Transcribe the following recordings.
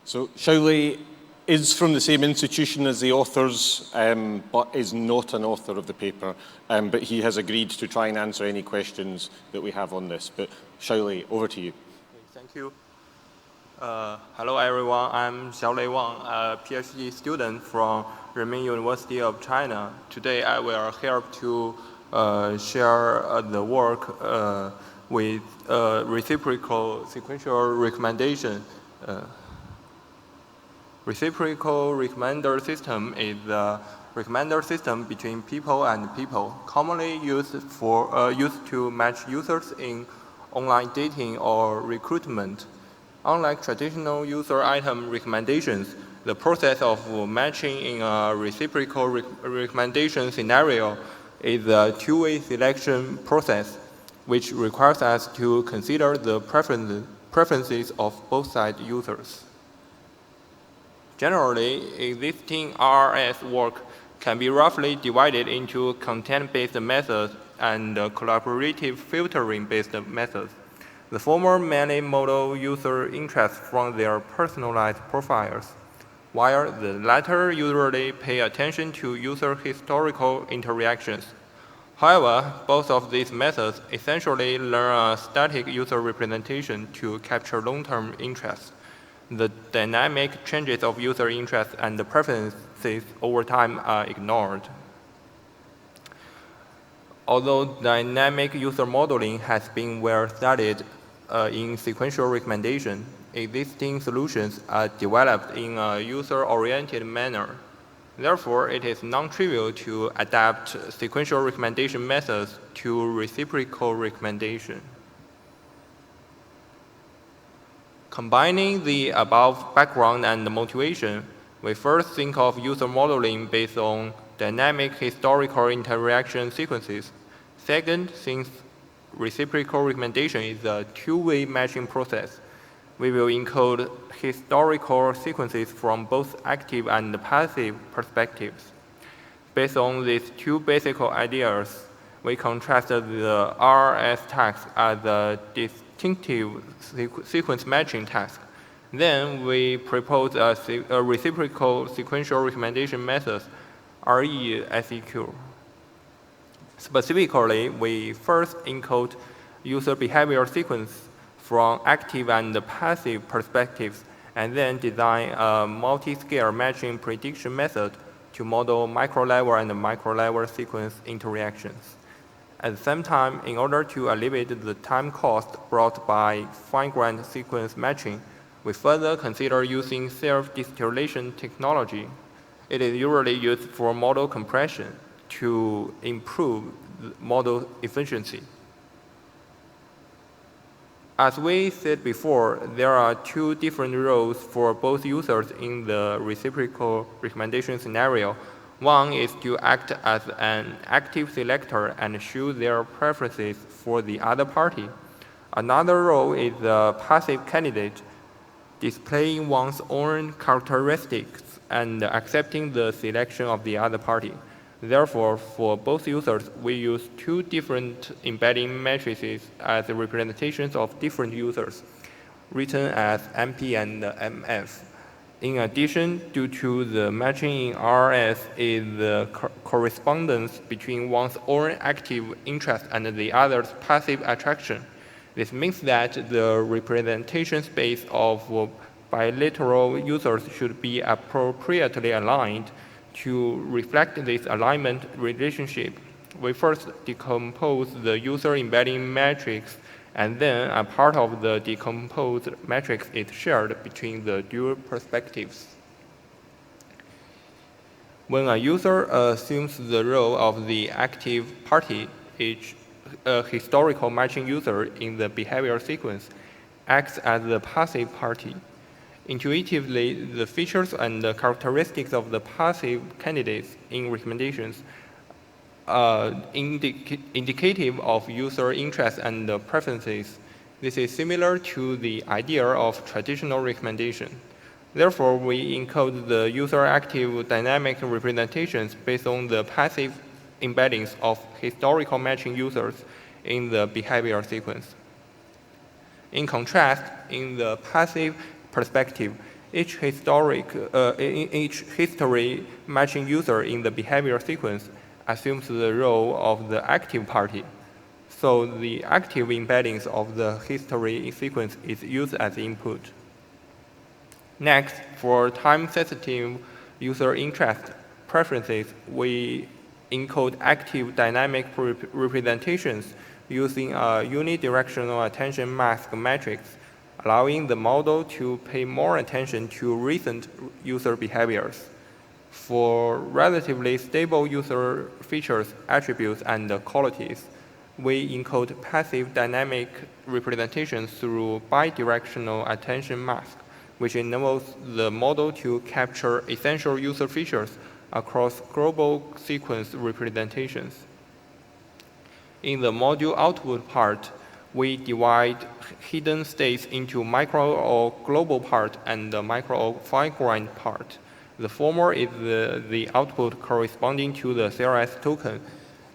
So Shauli is from the same institution as the authors, but is not an author of the paper. But he has agreed to try and answer any questions that we have on this. But Shauli, over to you. Thank you. Hello everyone, I'm Xiaolei Wang, a PhD student from Renmin University of China. Today I will help to share the work with reciprocal sequential recommendation. Reciprocal recommender system is the recommender system between people and people, commonly used to match users in online dating or recruitment. Unlike traditional user item recommendations, the process of matching in a reciprocal recommendation scenario is a two-way selection process, which requires us to consider the preferences of both side users. Generally, existing RRS work can be roughly divided into content-based methods and collaborative filtering-based methods. The former mainly model user interests from their personalized profiles, while the latter usually pay attention to user historical interactions. However, both of these methods essentially learn a static user representation to capture long-term interests. The dynamic changes of user interests and the preferences over time are ignored. Although dynamic user modeling has been well studied in sequential recommendation, existing solutions are developed in a user-oriented manner. Therefore, it is non-trivial to adapt sequential recommendation methods to reciprocal recommendation. Combining the above background and motivation, we first think of user modeling based on dynamic historical interaction sequences. Second, since reciprocal recommendation is a two-way matching process, we will encode historical sequences from both active and passive perspectives. Based on these two basic ideas, we contrasted the RRS task as a distinctive sequence matching task. Then we propose a reciprocal sequential recommendation method, RecSys. Specifically, we first encode user behavior sequence from active and passive perspectives, and then design a multi-scale matching prediction method to model micro-level and micro-level sequence interactions. At the same time, in order to alleviate the time cost brought by fine-grained sequence matching, we further consider using self-distillation technology. It is usually used for model compression to improve model efficiency. As we said before, there are two different roles for both users in the reciprocal recommendation scenario. One is to act as an active selector and show their preferences for the other party. Another role is the passive candidate, displaying one's own characteristics and accepting the selection of the other party. Therefore, for both users, we use two different embedding matrices as representations of different users, written as MP and MF. In addition, due to the matching in RS is the correspondence between one's own active interest and the other's passive attraction. This means that the representation space of bilateral users should be appropriately aligned. To reflect this alignment relationship, we first decompose the user embedding matrix, and then a part of the decomposed matrix is shared between the dual perspectives. When a user assumes the role of the active party, each historical matching user in the behavior sequence acts as the passive party. Intuitively, the features and the characteristics of the passive candidates in recommendations are indicative of user interests and preferences. This is similar to the idea of traditional recommendation. Therefore, we encode the user-active dynamic representations based on the passive embeddings of historical matching users in the behavior sequence. In contrast, in the passive perspective, each history matching user in the behavior sequence assumes the role of the active party. So the active embeddings of the history sequence is used as input. Next, for time-sensitive user interest preferences, we encode active dynamic representations using a unidirectional attention mask matrix, allowing the model to pay more attention to recent user behaviors. For relatively stable user features, attributes, and qualities, we encode passive dynamic representations through bidirectional attention mask, which enables the model to capture essential user features across global sequence representations. In the module output part, we divide hidden states into micro or global part and the micro or fine-grained part. The former is the output corresponding to the CRS token,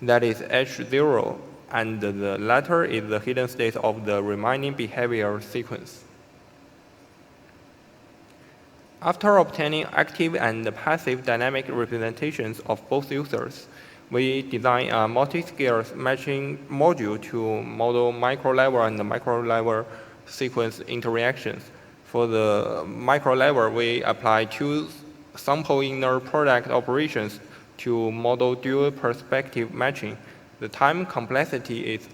that is H0, and the latter is the hidden state of the remaining behavior sequence. After obtaining active and passive dynamic representations of both users, we design a multi-scale matching module to model micro-level and micro-level sequence interactions. For the micro-level, we apply two sample inner product operations to model dual perspective matching. The time complexity is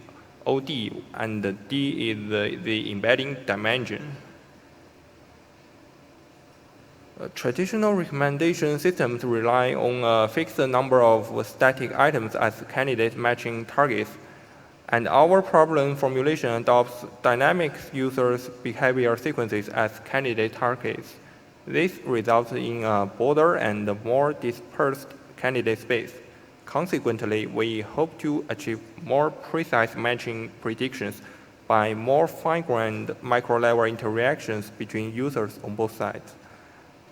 OD, and D is the embedding dimension. Traditional recommendation systems rely on a fixed number of static items as candidate matching targets, and our problem formulation adopts dynamic users' behavior sequences as candidate targets. This results in a broader and more dispersed candidate space. Consequently, we hope to achieve more precise matching predictions by more fine-grained micro-level interactions between users on both sides.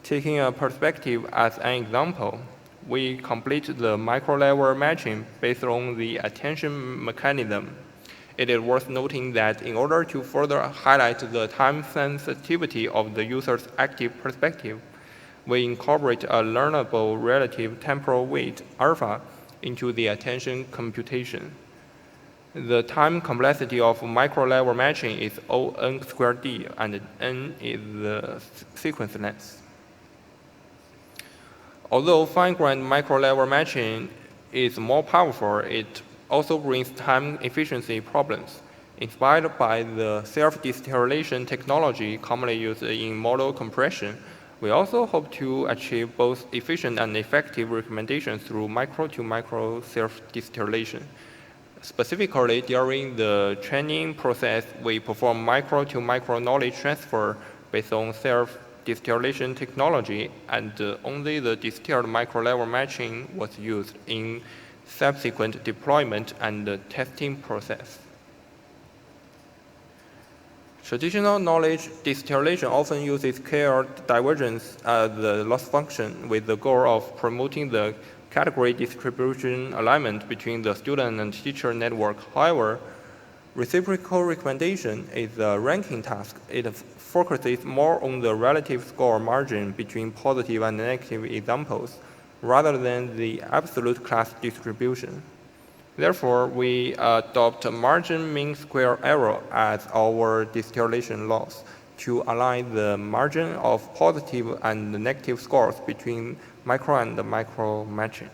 Taking a perspective as an example, we complete the micro-level matching based on the attention mechanism. It is worth noting that in order to further highlight the time sensitivity of the user's active perspective, we incorporate a learnable relative temporal weight alpha into the attention computation. The time complexity of micro-level matching is O(n) squared d, and n is the sequence length. Although fine-grained micro-level matching is more powerful, it also brings time efficiency problems. Inspired by the self-distillation technology commonly used in model compression, we also hope to achieve both efficient and effective recommendations through micro-to-micro self-distillation. Specifically, during the training process, we perform micro-to-micro knowledge transfer based on self-distillation technology, and only the distilled micro-level matching was used in subsequent deployment and testing process. Traditional knowledge distillation often uses KL divergence as the loss function with the goal of promoting the category distribution alignment between the student and teacher network. However, reciprocal recommendation is a ranking task. It focuses more on the relative score margin between positive and negative examples rather than the absolute class distribution. Therefore, we adopt margin mean square error as our distillation loss to align the margin of positive and negative scores between micro and micro matching.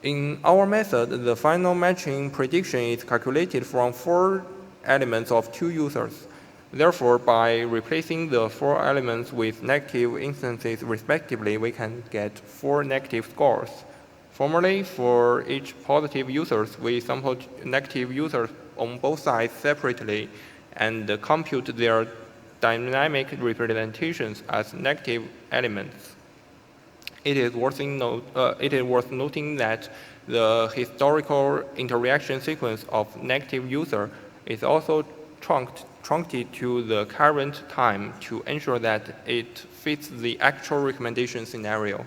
In our method, the final matching prediction is calculated from 4 elements of 2 users. Therefore, by replacing the 4 elements with negative instances respectively, we can get 4 negative scores. Formerly, for each positive users, we sampled negative users on both sides separately and compute their dynamic representations as negative elements. It is worth noting that the historical interaction sequence of negative user is also truncated to the current time to ensure that it fits the actual recommendation scenario.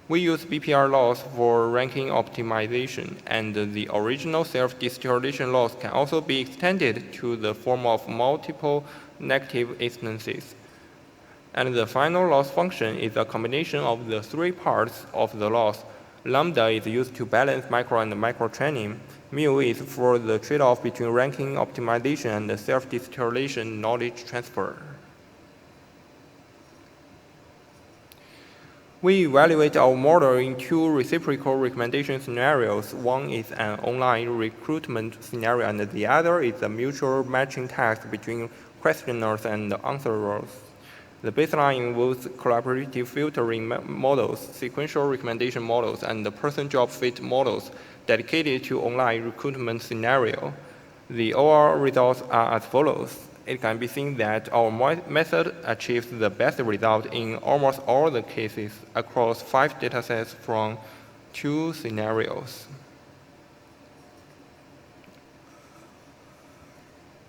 We use BPR loss for ranking optimization, and the original self-distillation loss can also be extended to the form of multiple negative instances. And the final loss function is a combination of the three parts of the loss. Lambda is used to balance micro and micro training. Mu is for the trade-off between ranking optimization and self-distillation knowledge transfer. We evaluate our model in two reciprocal recommendation scenarios. One is an online recruitment scenario, and the other is a mutual matching task between questioners and answerers. The baseline involves collaborative filtering models, sequential recommendation models, and the person job fit models dedicated to online recruitment scenario. The overall results are as follows. It can be seen that our method achieves the best result in almost all the cases across 5 datasets from 2 scenarios.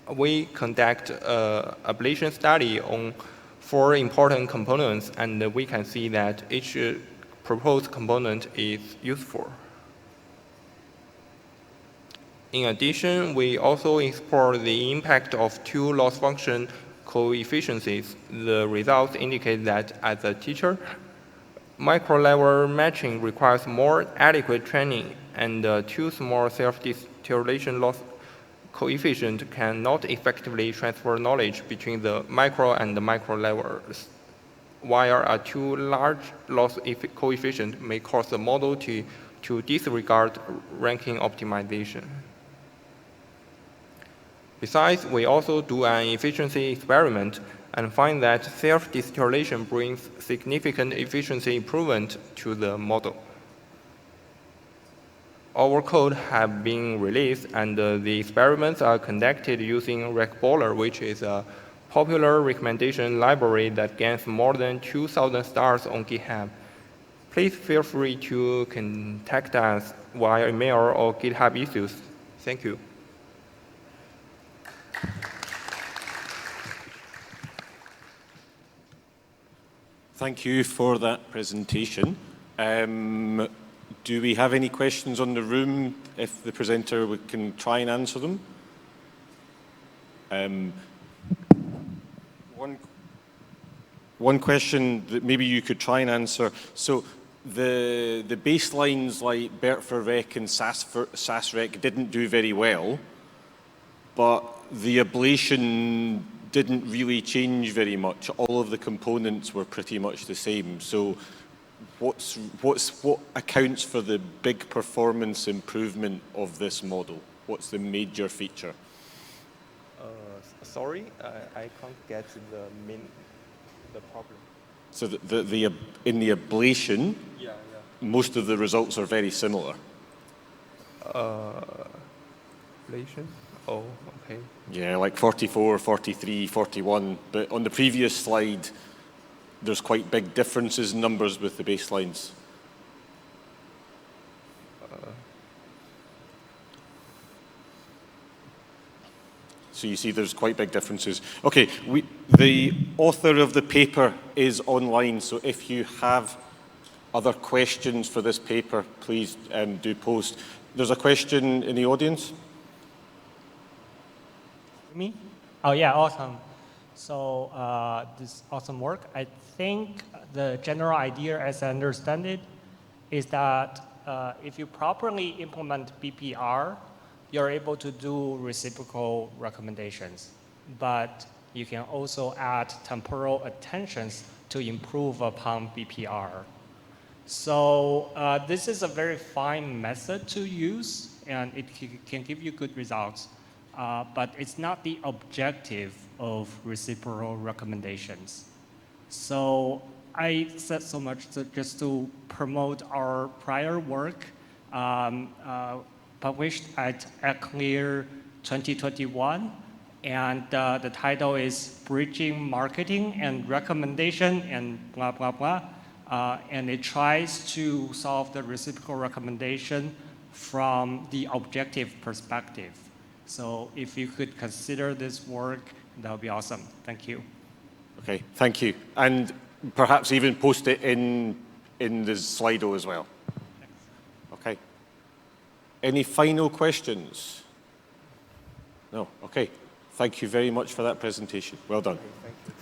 We conduct an ablation study on 4 important components, and we can see that each proposed component is useful. In addition, we also explore the impact of 2 loss function coefficients. The results indicate that as a teacher, micro-level matching requires more adequate training, and 2 small self-distillation loss coefficient cannot effectively transfer knowledge between the micro and the micro levels, while a 2 large loss coefficient may cause the model to disregard ranking optimization. Besides, we also do an efficiency experiment and find that self-distillation brings significant efficiency improvement to the model. Our code have been released, and the experiments are conducted using RecBowler, which is a popular recommendation library that gains more than 2,000 stars on GitHub. Please feel free to contact us via email or GitHub issues. Thank you. Thank you for that presentation. Do we have any questions on the room? If the presenter can try and answer them. One question that maybe you could try and answer. So the baselines like BERT for Rec and SAS Rec didn't do very well, but the ablation didn't really change very much. All of the components were pretty much the same. So what accounts for the big performance improvement of this model? What's the major feature? Sorry, I can't get the problem. So in the ablation, Yeah. most of the results are very similar. Ablation? Oh, okay. Yeah, like 44, 43, 41. But on the previous slide, there's quite big differences in numbers with the baselines. So you see there's quite big differences. Okay, the author of the paper is online, so if you have other questions for this paper, please do post. There's a question in the audience. Me? Oh yeah, awesome. So this awesome work. I think the general idea, as I understand it, is that if you properly implement BPR, you're able to do reciprocal recommendations. But you can also add temporal attentions to improve upon BPR. So this is a very fine method to use, and it can give you good results. But it's not the objective of reciprocal recommendations. So I said so much just to promote our prior work published at Clear 2021. And the title is Bridging Marketing and Recommendation and blah, blah, blah. And it tries to solve the reciprocal recommendation from the objective perspective. So if you could consider this work, that would be awesome. Thank you. Okay, thank you. And perhaps even post it in the Slido as well. Thanks. Okay. Any final questions? No? Okay. Thank you very much for that presentation. Well done. Thank you.